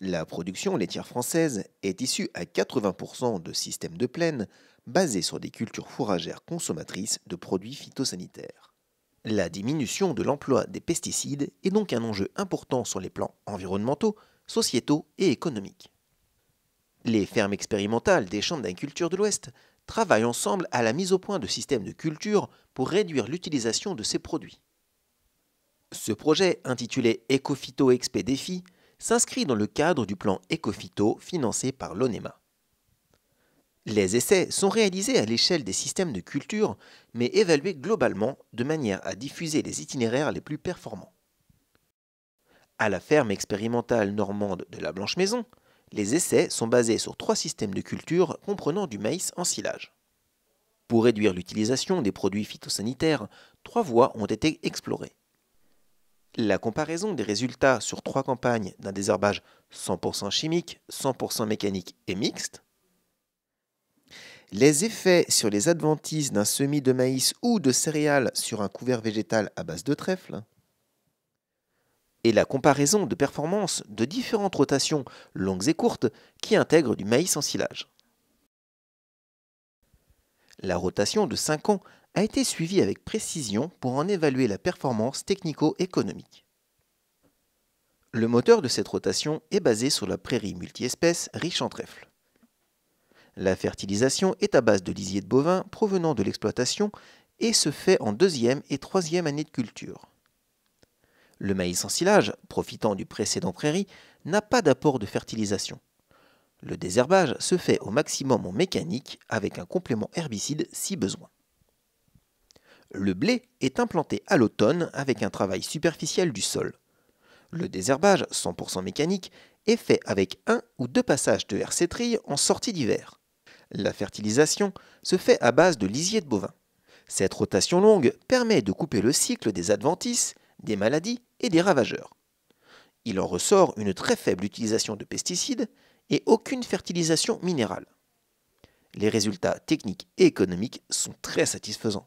La production laitière française est issue à 80% de systèmes de plaine basés sur des cultures fourragères consommatrices de produits phytosanitaires. La diminution de l'emploi des pesticides est donc un enjeu important sur les plans environnementaux, sociétaux et économiques. Les fermes expérimentales des champs d'agriculture de l'Ouest travaillent ensemble à la mise au point de systèmes de culture pour réduire l'utilisation de ces produits. Ce projet, intitulé Ecophyto XP Défi, s'inscrit dans le cadre du plan Ecophyto financé par l'ONEMA. Les essais sont réalisés à l'échelle des systèmes de culture, mais évalués globalement de manière à diffuser les itinéraires les plus performants. À la ferme expérimentale normande de la Blanche Maison, les essais sont basés sur 3 systèmes de culture comprenant du maïs en silage. Pour réduire l'utilisation des produits phytosanitaires, 3 voies ont été explorées. La comparaison des résultats sur 3 campagnes d'un désherbage 100% chimique, 100% mécanique et mixte, les effets sur les adventices d'un semis de maïs ou de céréales sur un couvert végétal à base de trèfle, et la comparaison de performances de différentes rotations longues et courtes qui intègrent du maïs en silage. La rotation de 5 ans a été suivie avec précision pour en évaluer la performance technico-économique. Le moteur de cette rotation est basé sur la prairie multi-espèces riche en trèfle. La fertilisation est à base de lisier de bovins provenant de l'exploitation et se fait en 2e et 3e année de culture. Le maïs en silage, profitant du précédent prairie, n'a pas d'apport de fertilisation. Le désherbage se fait au maximum en mécanique avec un complément herbicide si besoin. Le blé est implanté à l'automne avec un travail superficiel du sol. Le désherbage 100% mécanique est fait avec 1 ou 2 passages de hersétrille en sortie d'hiver. La fertilisation se fait à base de lisier de bovin. Cette rotation longue permet de couper le cycle des adventices, des maladies et des ravageurs. Il en ressort une très faible utilisation de pesticides et aucune fertilisation minérale. Les résultats techniques et économiques sont très satisfaisants.